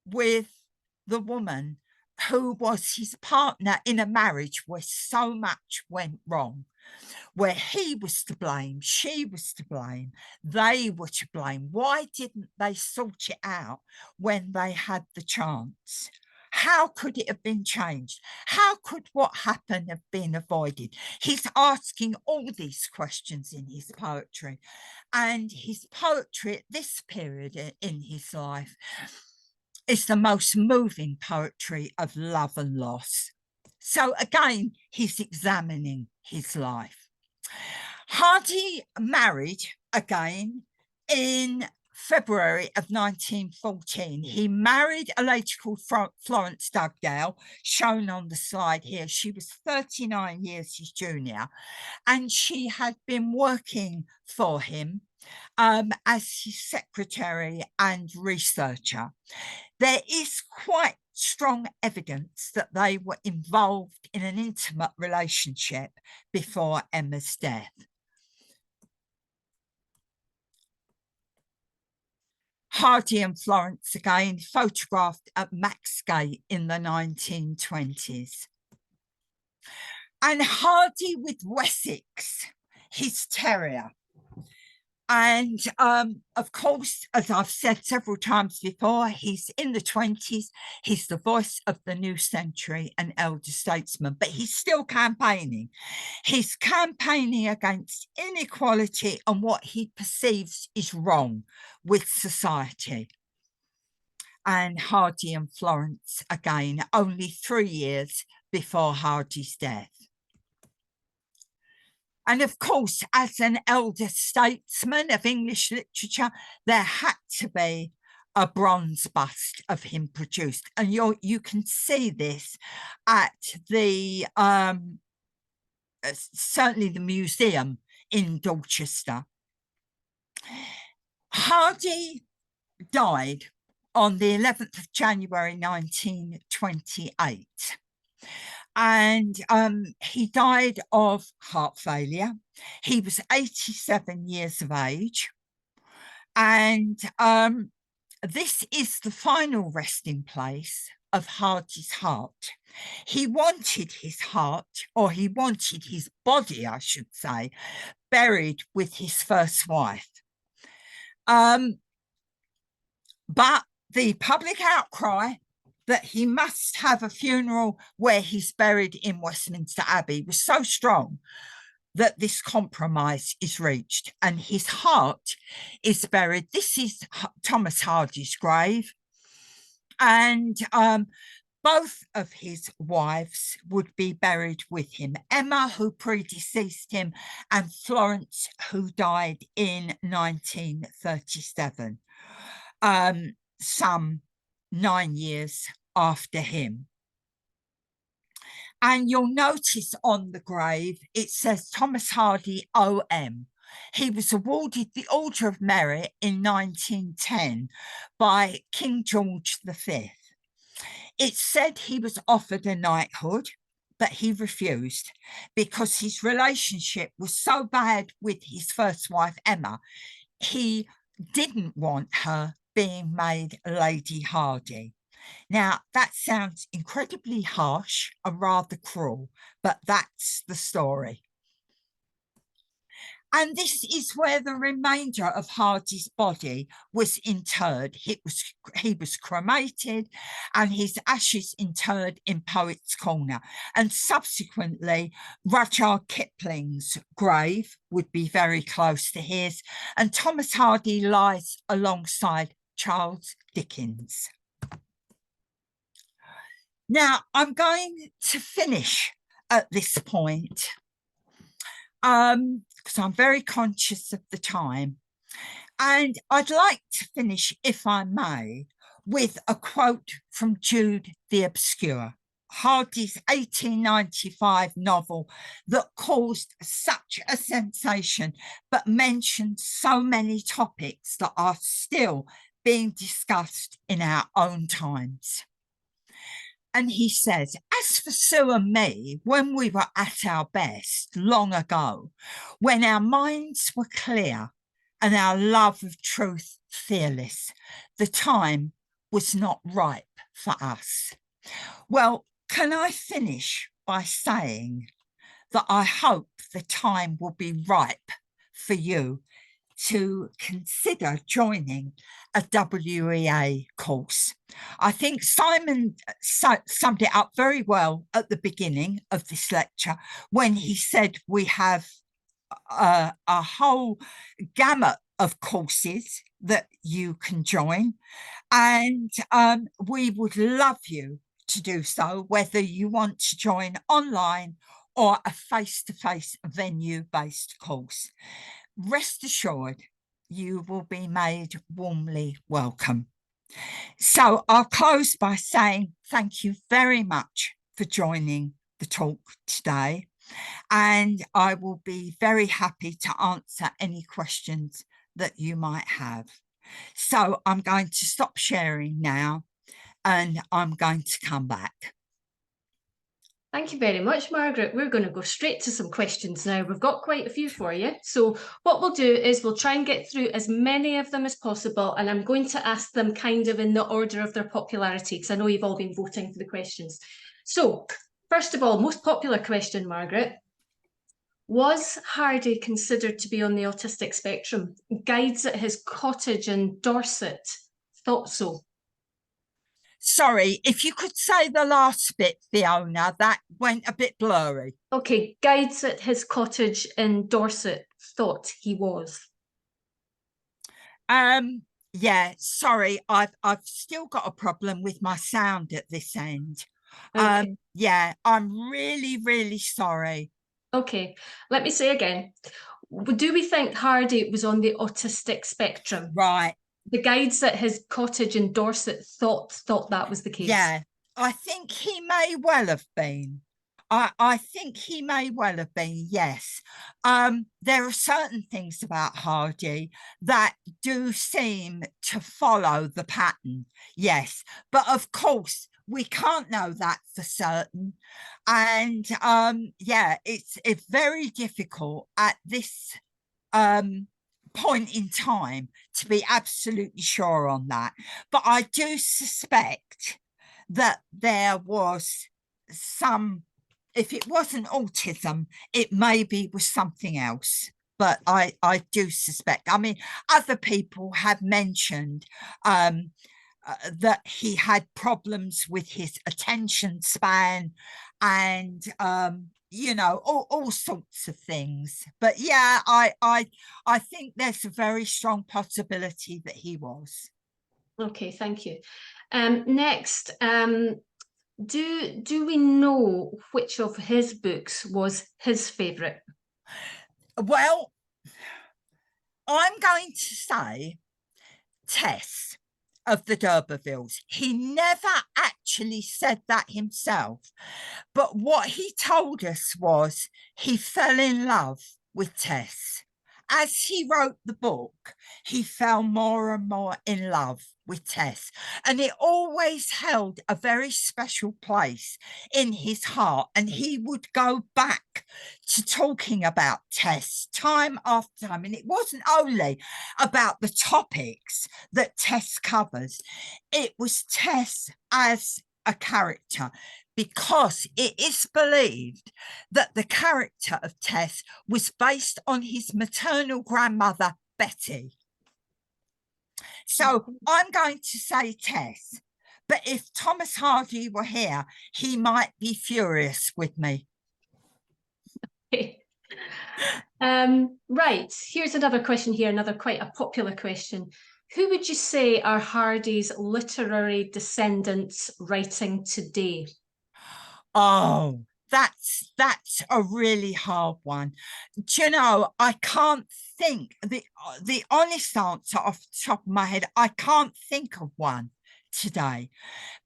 with the woman who was his partner in a marriage where so much went wrong, where he was to blame, she was to blame, they were to blame. Why didn't they sort it out when they had the chance? How could it have been changed? How could what happened have been avoided? He's asking all these questions in his poetry, and his poetry at this period in his life is the most moving poetry of love and loss. So again, he's examining his life. Hardy married again in February of 1914. He married a lady called Florence Dugdale, shown on the slide here. She was 39 years his junior, and she had been working for him as his secretary and researcher. There is quite strong evidence that they were involved in an intimate relationship before Emma's death. Hardy and Florence again photographed at Maxgate in the 1920s. And Hardy with Wessex, his terrier. And of course, as I've said several times before, he's in the 20s. He's the voice of the new century, an elder statesman, but he's still campaigning. He's campaigning against inequality and what he perceives is wrong with society. And Hardy and Florence again, only 3 years before Hardy's death. And of course, as an elder statesman of English literature, there had to be a bronze bust of him produced. And you can see this at the, certainly the museum in Dorchester. Hardy died on the 11th of January 1928. And he died of heart failure. He was 87 years of age. And this is the final resting place of Hardy's heart. He wanted his heart, or he wanted his body, I should say, buried with his first wife. But the public outcry that he must have a funeral where he's buried in Westminster Abbey was so strong that this compromise is reached, and his heart is buried. This is Thomas Hardy's grave, and both of his wives would be buried with him. Emma, who predeceased him, and Florence, who died in 1937. Some 9 years after him. And you'll notice on the grave, it says Thomas Hardy, OM. He was awarded the Order of Merit in 1910 by King George V. It said he was offered a knighthood, but he refused because his relationship was so bad with his first wife, Emma. He didn't want her being made Lady Hardy. Now, that sounds incredibly harsh and rather cruel, but that's the story. And this is where the remainder of Hardy's body was interred. He was cremated and his ashes interred in Poets' Corner. And subsequently, Rudyard Kipling's grave would be very close to his. And Thomas Hardy lies alongside Charles Dickens. Now, I'm going to finish at this point because I'm very conscious of the time. And I'd like to finish, if I may, with a quote from Jude the Obscure, Hardy's 1895 novel that caused such a sensation, but mentioned so many topics that are still being discussed in our own times. And he says, as for Sue and me, when we were at our best long ago, when our minds were clear and our love of truth fearless, the time was not ripe for us. Well, can I finish by saying that I hope the time will be ripe for you to consider joining a WEA course. I think Simon summed it up very well at the beginning of this lecture when he said we have a whole gamut of courses that you can join, and we would love you to do so, whether you want to join online or a face-to-face venue-based course. Rest assured, you will be made warmly welcome. So I'll close by saying thank you very much for joining the talk today, and I will be very happy to answer any questions that you might have. So I'm going to stop sharing now, and I'm going to come back. Thank you very much, Margaret. We're going to go straight to some questions now. We've got quite a few for you. So what we'll do is we'll try and get through as many of them as possible, and I'm going to ask them kind of in the order of their popularity, because I know you've all been voting for the questions. So first of all, most popular question, Margaret. Was Hardy considered to be on the autistic spectrum? Guides at his cottage in Dorset thought so. Sorry, if you could say the last bit, Fiona, that went a bit blurry. Okay, guides at his cottage in Dorset thought he was. Yeah, sorry, I've still got a problem with my sound at this end. Okay. Yeah, I'm really, really sorry. Okay, let me say again. Do we think Hardy was on the autistic spectrum? Right. The guides at his cottage in Dorset thought that was the case. Yeah, I think he may well have been. I think he may well have been, yes. There are certain things about Hardy that do seem to follow the pattern, yes. But of course, we can't know that for certain. And yeah, it's very difficult at this point in time to be absolutely sure on that. But I do suspect that there was some, if it wasn't autism, it maybe was something else. But I do suspect, I mean, other people have mentioned that he had problems with his attention span and you know, all sorts of things. But yeah, I think there's a very strong possibility that he was. Okay, thank you. Next, do we know which of his books was his favourite? Well, I'm going to say Tess of the D'Urbervilles. He never actually said that himself, but what he told us was he fell in love with Tess. As he wrote the book, he fell more and more in love with Tess, and it always held a very special place in his heart, and he would go back to talking about Tess time after time. And it wasn't only about the topics that Tess covers, it was Tess as a character, because it is believed that the character of Tess was based on his maternal grandmother, Betty. So I'm going to say Tess, but if Thomas Hardy were here, he might be furious with me. Right, here's another question here, another quite a popular question. Who would you say are Hardy's literary descendants writing today? Oh, That's a really hard one. Do you know, I can't think the honest answer off the top of my head, I can't think of one today,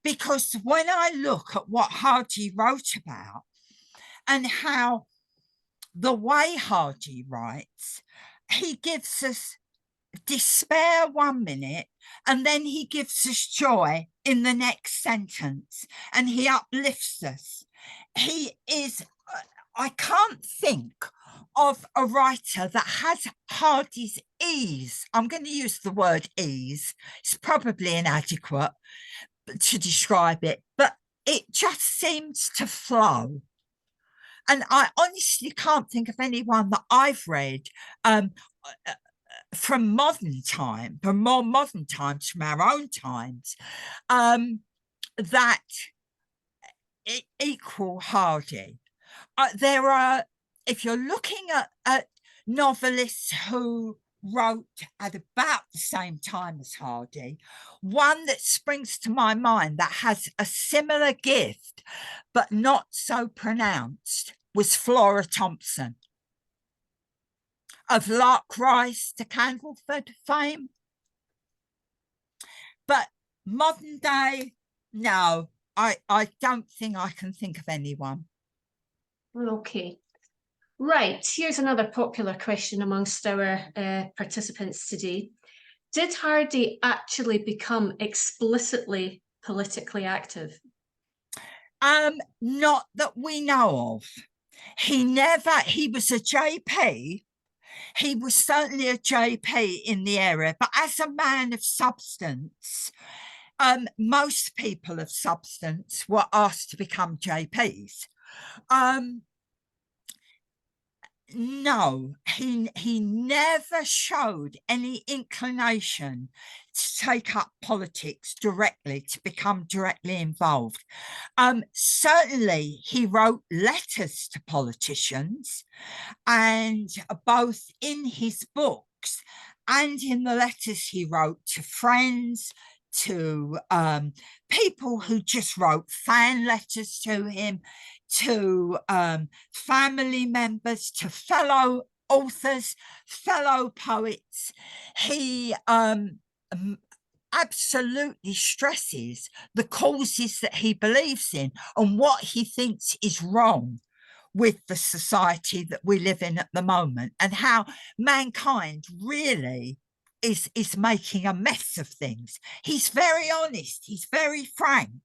because when I look at what Hardy wrote about and how the way Hardy writes, he gives us despair 1 minute and then he gives us joy in the next sentence, and he uplifts us. He is, I can't think of a writer that has Hardy's ease. I'm going to use the word ease. It's probably inadequate to describe it, but it just seems to flow. And I honestly can't think of anyone that I've read from more modern times, from our own times, that equal Hardy. There are, if you're looking at novelists who wrote at about the same time as Hardy, one that springs to my mind that has a similar gift but not so pronounced was Flora Thompson, of Lark Rise to Candleford fame. But modern day, no, I don't think I can think of anyone. Okay. Right, here's another popular question amongst our participants today. Did Hardy actually become explicitly politically active? Not that we know of. He was a JP. He was certainly a JP in the area, but as a man of substance, most people of substance were asked to become JPs. No, he never showed any inclination to take up politics directly, to become directly involved. Certainly, he wrote letters to politicians, and both in his books and in the letters he wrote to friends, to people who just wrote fan letters to him, to family members, to fellow authors, fellow poets. He absolutely stresses the causes that he believes in and what he thinks is wrong with the society that we live in at the moment, and how mankind really is making a mess of things. He's very honest, he's very frank,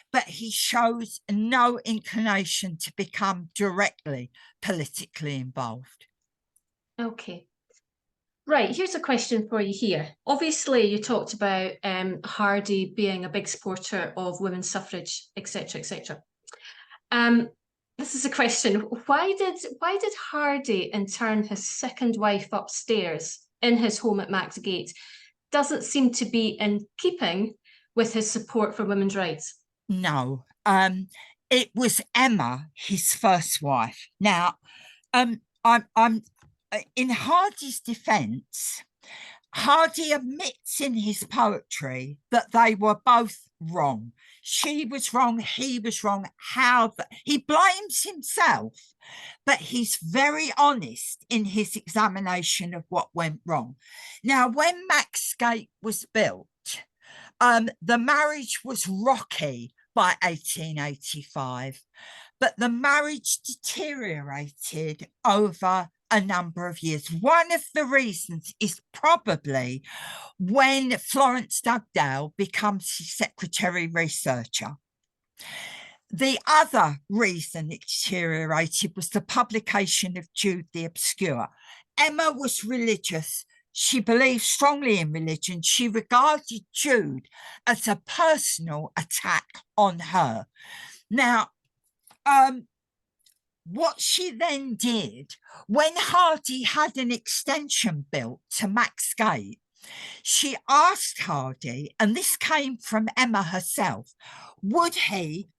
but he shows no inclination to become directly politically involved. Okay. Right, here's a question for you here. Obviously, you talked about Hardy being a big supporter of women's suffrage, etc., etc. This is a question. Why did Hardy intern his second wife upstairs in his home at Max Gate? Doesn't seem to be in keeping with his support for women's rights. No, it was Emma, his first wife. Now, I'm in Hardy's defence. Hardy admits in his poetry that they were both wrong. She was wrong, he was wrong. He blames himself, but he's very honest in his examination of what went wrong. Now, when Max Gate was built, the marriage was rocky by 1885, but the marriage deteriorated over a number of years. One of the reasons is probably when Florence Dugdale becomes his secretary researcher. The other reason it deteriorated was the publication of Jude the Obscure. Emma was religious. She believed strongly in religion. She regarded Jude as a personal attack on her. Now, what she then did, when Hardy had an extension built to Max Gate, she asked Hardy, and this came from Emma herself, would he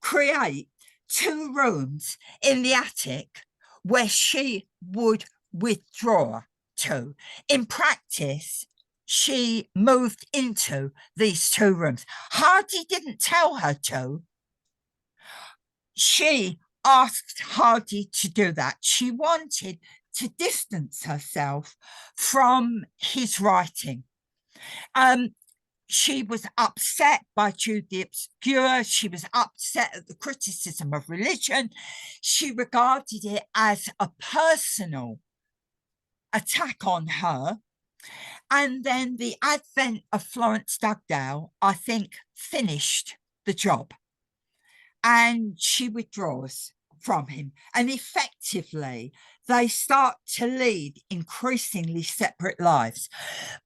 create 2 rooms in the attic where she would withdraw to? In practice, she moved into these 2 rooms. Hardy didn't tell her to. She asked Hardy to do that. She wanted to distance herself from his writing. She was upset by Jude the Obscure. She was upset at the criticism of religion. She regarded it as a personal attack on her. And then the advent of Florence Dugdale, I think, finished the job. And she withdraws from him. And effectively, they start to lead increasingly separate lives.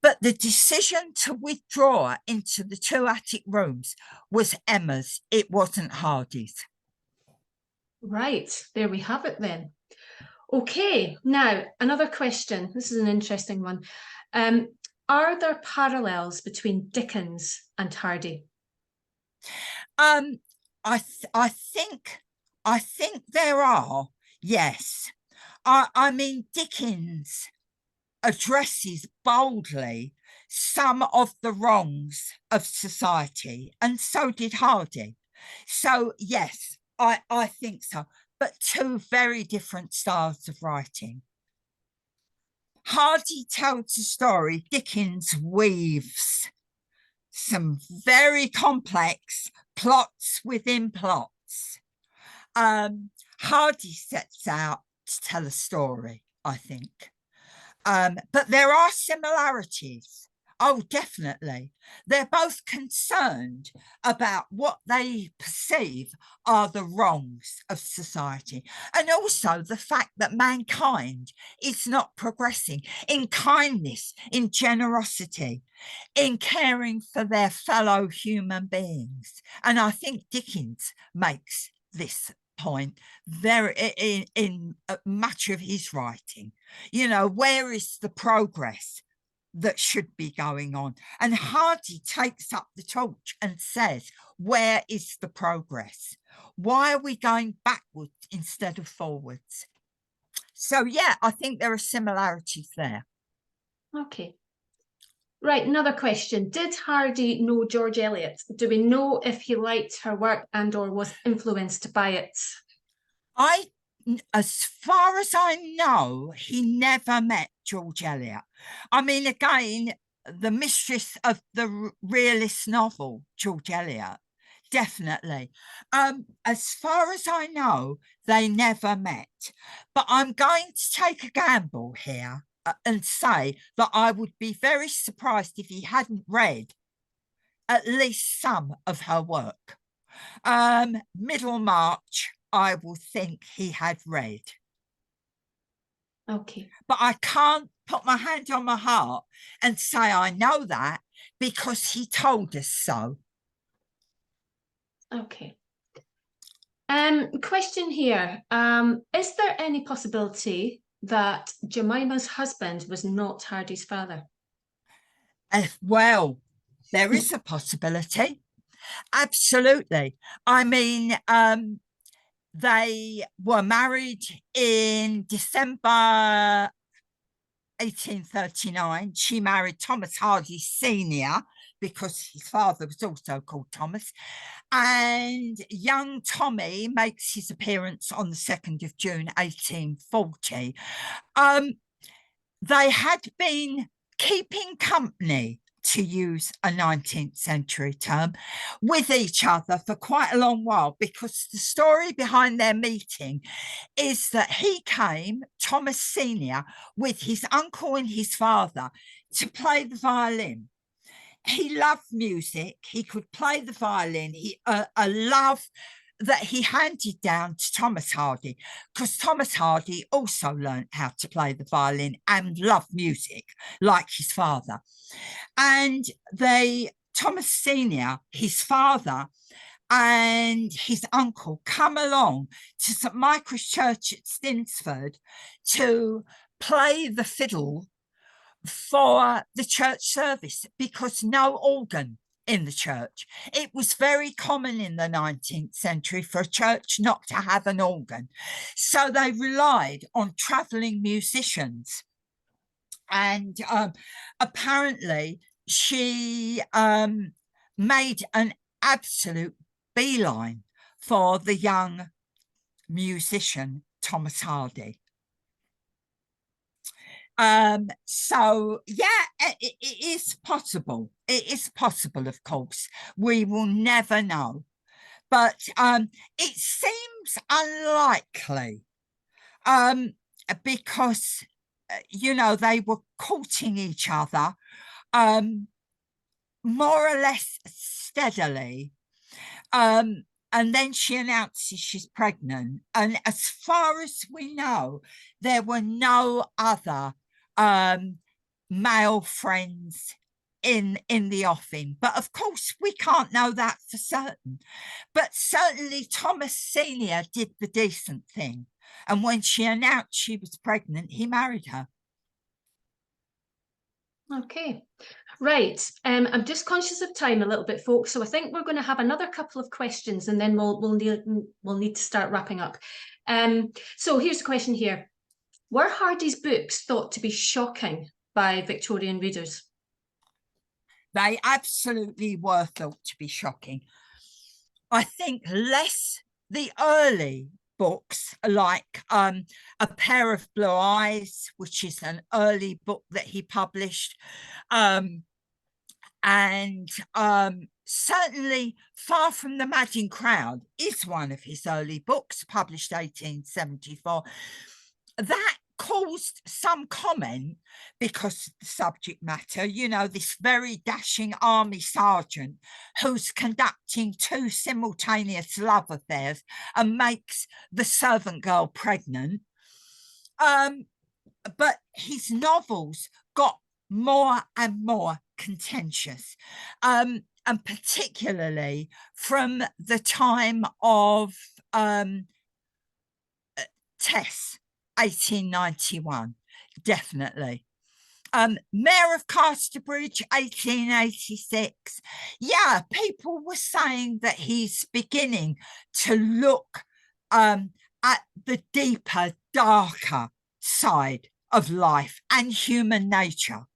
But the decision to withdraw into the two attic rooms was Emma's. It wasn't Hardy's. Right, there we have it then. Okay, now another question. This is an interesting one. Are there parallels between Dickens and Hardy? I think there are. Yes, I mean Dickens addresses boldly some of the wrongs of society, and so did Hardy. So yes, I think so. But two very different styles of writing. Hardy tells a story. Dickens weaves some very complex plots within plots. Hardy sets out to tell a story, I think. But there are similarities. Oh, definitely. They're both concerned about what they perceive are the wrongs of society, and also the fact that mankind is not progressing in kindness, in generosity, in caring for their fellow human beings. And I think Dickens makes this point very in much of his writing. You know, where is the progress that should be going on? And Hardy takes up the torch and says, where is the progress? Why are we going backwards instead of forwards? So yeah, I think there are similarities there. Okay. Right, another question. Did Hardy know George Eliot? Do we know if he liked her work and or was influenced by it? As far as I know, he never met George Eliot. I mean, again, the mistress of the realist novel, George Eliot, definitely. As far as I know, they never met. But I'm going to take a gamble here and say that I would be very surprised if he hadn't read at least some of her work. Middlemarch, I will think he had read. Okay. But I can't put my hand on my heart and say I know that because he told us so. Okay. Question here. Is there any possibility that Jemima's husband was not Hardy's father? Well, there is a possibility. Absolutely. I mean, they were married in December 1839. She married Thomas Hardy Sr. because his father was also called Thomas. And young Tommy makes his appearance on the 2nd of June, 1840. They had been keeping company, to use a 19th century term, with each other for quite a long while, because the story behind their meeting is that he came, Thomas Sr., with his uncle and his father to play the violin. He loved music. He could play the violin. A love that he handed down to Thomas Hardy, because Thomas Hardy also learned how to play the violin and loved music like his father. And Thomas Sr., his father, and his uncle come along to St Michael's Church at Stinsford to play the fiddle for the church service, because no organ in the church. It was very common in the 19th century for a church not to have an organ. So they relied on travelling musicians. And apparently she made an absolute beeline for the young musician Thomas Hardy. So yeah, it is possible. It is possible, of course. We will never know. But it seems unlikely because, you know, they were courting each other more or less steadily. And then she announces she's pregnant. And as far as we know, there were no other male friends in the offing. But of course, we can't know that for certain. But certainly Thomas Senior did the decent thing. And when she announced she was pregnant, he married her. Okay. Right. I'm just conscious of time a little bit, folks. So I think we're going to have another couple of questions and then we'll need to start wrapping up. So here's the question here. Were Hardy's books thought to be shocking by Victorian readers? They absolutely were thought to be shocking. I think less the early books like A Pair of Blue Eyes, which is an early book that he published, and certainly Far from the Madding Crowd is one of his early books, published 1874. That caused some comment because of the subject matter. You know, this very dashing army sergeant who's conducting 2 simultaneous love affairs and makes the servant girl pregnant. But his novels got more and more contentious, and particularly from the time of Tess, 1891, definitely. Mayor of Casterbridge, 1886. Yeah, people were saying that he's beginning to look at the deeper, darker side of life and human nature,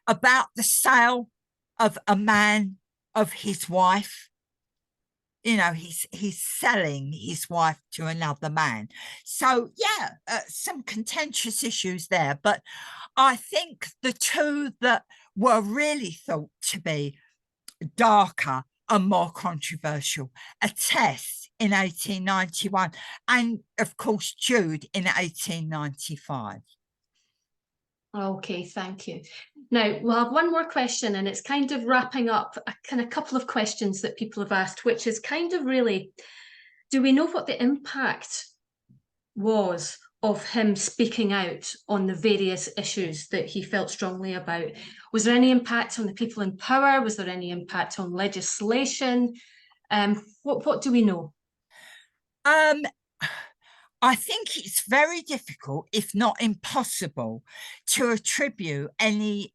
about the sale of a man of his wife. You know, he's selling his wife to another man. So yeah, some contentious issues there. But I think the two that were really thought to be darker and more controversial are Tess in 1891 and, of course, Jude in 1895. Okay, thank you. Now, we'll have one more question, and it's kind of wrapping up a kind of couple of questions that people have asked, which is kind of really, do we know what the impact was of him speaking out on the various issues that he felt strongly about? Was there any impact on the people in power? Was there any impact on legislation? What do we know? I think it's very difficult, if not impossible, to attribute any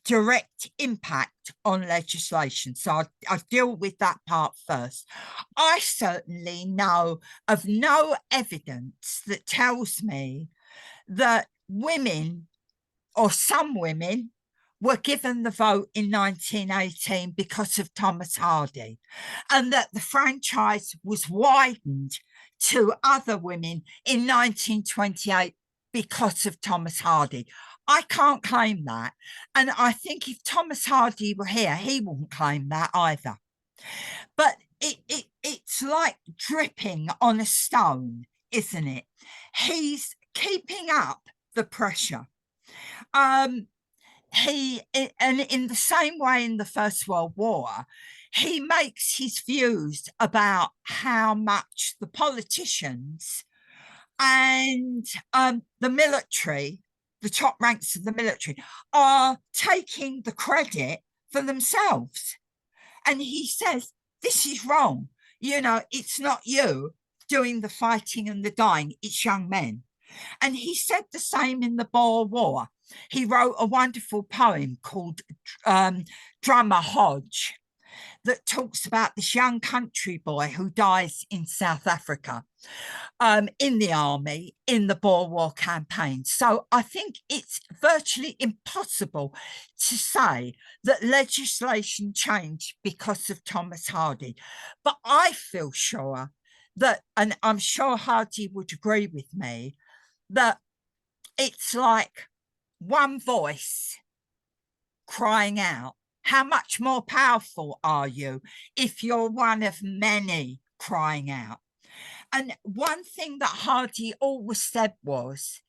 direct impact on legislation. So I'll deal with that part first. I certainly know of no evidence that tells me that women, or some women, were given the vote in 1918 because of Thomas Hardy, and that the franchise was widened to other women in 1928 because of Thomas Hardy. I can't claim that. And I think if Thomas Hardy were here, he wouldn't claim that either. But it's like dripping on a stone, isn't it? He's keeping up the pressure. And in the same way in the First World War, he makes his views about how much the politicians and the military, the top ranks of the military, are taking the credit for themselves. And he says, this is wrong. You know, it's not you doing the fighting and the dying, it's young men. And he said the same in the Boer War. He wrote a wonderful poem called Drummer Hodge that talks about this young country boy who dies in South Africa in the army in the Boer War campaign. So I think it's virtually impossible to say that legislation changed because of Thomas Hardy. But I feel sure that, and I'm sure Hardy would agree with me, that it's like one voice crying out. How much more powerful are you if you're one of many crying out? And one thing that Hardy always said was,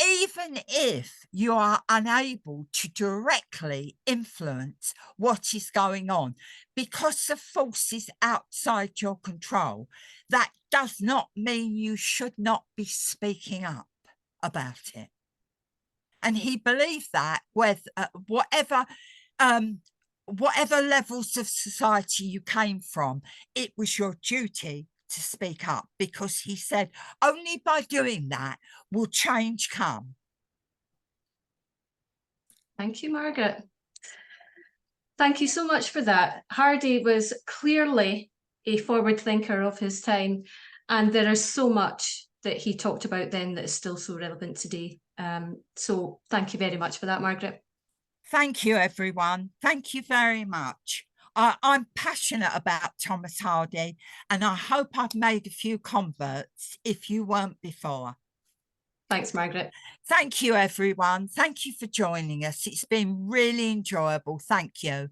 even if you are unable to directly influence what is going on because of forces outside your control, that does not mean you should not be speaking up about it. And he believed that with whatever levels of society you came from, it was your duty to speak up, because he said only by doing that will change come. Thank you, Margaret. Thank you so much for that. Hardy was clearly a forward thinker of his time, and there is so much that he talked about then that is still so relevant today. So thank you very much for that, Margaret. Thank you, everyone. Thank you very much. I'm passionate about Thomas Hardy, and I hope I've made a few converts if you weren't before. Thanks, Margaret. Thank you, everyone. Thank you for joining us. It's been really enjoyable. Thank you.